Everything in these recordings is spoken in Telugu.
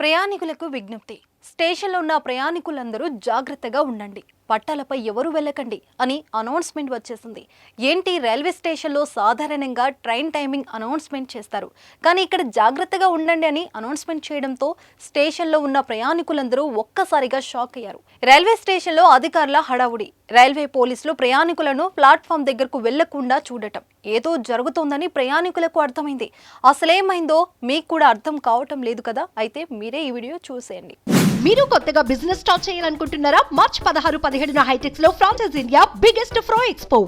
ప్రయాణికులకు విజ్ఞప్తి. స్టేషన్లో ఉన్న ప్రయాణికులందరూ జాగ్రత్తగా ఉండండి. పట్టాలపై ఎవరు వెళ్ళకండి అని అనౌన్స్మెంట్ వచ్చేసింది. ఏంటి, రైల్వే స్టేషన్లో సాధారణంగా ట్రైన్ టైమింగ్ అనౌన్స్మెంట్ చేస్తారు, కానీ ఇక్కడ జాగ్రత్తగా ఉండండి అని అనౌన్స్మెంట్ చేయడంతో స్టేషన్లో ఉన్న ప్రయాణికులందరూ ఒక్కసారిగా షాక్ అయ్యారు. రైల్వే స్టేషన్లో అధికారుల హడావుడి. రైల్వే పోలీసులు ప్రయాణికులను ప్లాట్ఫామ్ దగ్గరకు వెళ్లకుండా చూడటం. ఏదో జరుగుతోందని ప్రయాణికులకు అర్థమైంది. అసలేమైందో మీకు కూడా అర్థం కావటం లేదు కదా? అయితే మీరే ఈ వీడియో చూసేయండి. మీరు కొత్తగా బిజినెస్ స్టార్ట్ చేయాలనుకుంటున్నారా? మార్చ్ 16-17 హైటెక్స్ లో ఫ్రాన్సెస్ ఇండియా బిగ్గెస్ట్ ఫ్రో ఎక్స్పో.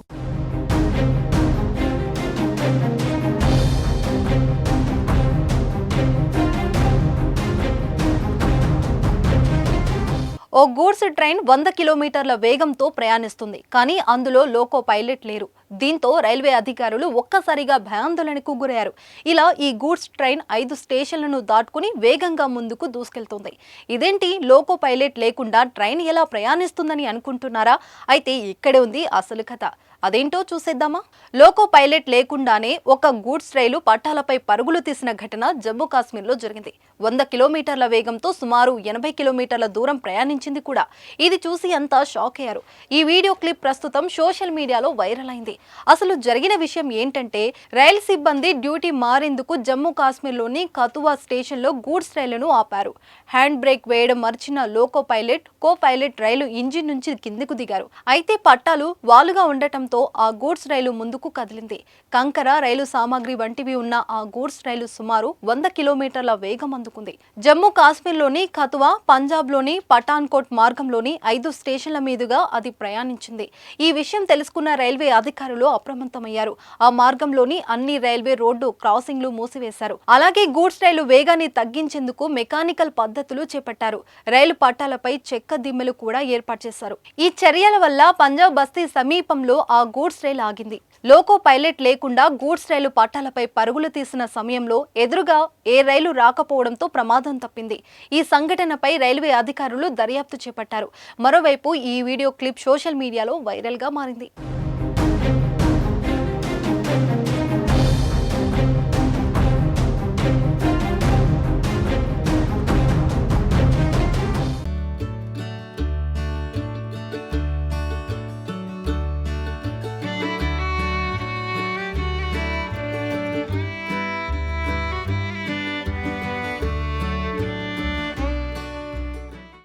ఓ గూడ్స్ ట్రైన్ 100 కిలోమీటర్ల వేగంతో ప్రయాణిస్తుంది, కానీ అందులో లోకో పైలట్ లేరు. దీంతో రైల్వే అధికారులు ఒక్కసారిగా భయాందోళనకు గురయ్యారు. ఇలా ఈ గూడ్స్ ట్రైన్ 5 స్టేషన్లను దాటుకుని వేగంగా ముందుకు దూసుకెళ్తుంది. ఇదేంటి, లోకో పైలట్ లేకుండా ట్రైన్ ఎలా ప్రయాణిస్తుందని అనుకుంటున్నారా? అయితే ఇక్కడే ఉంది అసలు కథ. అదేంటో చూసేద్దామా? లోకో పైలట్ లేకుండానే ఒక గూడ్స్ రైలు పట్టాలపై పరుగులు తీసిన ఘటన జమ్మూ కాశ్మీర్లో జరిగింది. 100 కిలోమీటర్ల వేగంతో సుమారు 80 కిలోమీటర్ల దూరం ప్రయాణించింది కూడా. ఇది చూసి అంతా షాక్ అయ్యారు. ఈ వీడియో క్లిప్ ప్రస్తుతం సోషల్ మీడియాలో వైరల్ అయింది. అసలు జరిగిన విషయం ఏంటంటే, రైలు సిబ్బంది డ్యూటీ మారేందుకు జమ్మూ కాశ్మీర్లోని కతువా స్టేషన్లో గూడ్స్ రైలును ఆపారు. హ్యాండ్ బ్రేక్ వేయడం మర్చిన లోకో పైలట్, కో పైలట్ రైలు ఇంజిన్ నుంచి కిందికి దిగారు. అయితే పట్టాలు వాలుగా ఉండటం ఆ గూడ్స్ రైలు ముందుకు కదిలింది. కంకర, రైలు సామాగ్రి వంటివి ఉన్న ఆ గూడ్స్ రైలు సుమారు 100 కిలోమీటర్ల వేగం అందుకుంది. జమ్మూ కాశ్మీర్లోని కతువా, పంజాబ్లోని పఠాన్కోట్ మార్గంలోని 5 స్టేషన్ల మీదుగా అది ప్రయాణించింది. ఈ విషయం తెలుసుకున్న రైల్వే అధికారులు అప్రమత్తమయ్యారు. ఆ మార్గంలోని అన్ని రైల్వే రోడ్డు క్రాసింగ్లు మూసివేశారు. అలాగే గూడ్స్ రైలు వేగాన్ని తగ్గించేందుకు మెకానికల్ పద్ధతులు చేపట్టారు. రైలు పట్టాలపై చెక్క దిమ్మెలు కూడా ఏర్పాటు చేశారు. ఈ చర్యల వల్ల పంజాబ్ బస్తీ సమీపంలో ఆ గూడ్స్ రైలు ఆగింది. లోకో పైలట్ లేకుండా గూడ్స్ రైలు పట్టాలపై పరుగులు తీసిన సమయంలో ఎదురుగా ఏ రైలు రాకపోవడంతో ప్రమాదం తప్పింది. ఈ సంఘటనపై రైల్వే అధికారులు దర్యాప్తు చేపట్టారు. మరోవైపు ఈ వీడియో క్లిప్ సోషల్ మీడియాలో వైరల్ గా మారింది.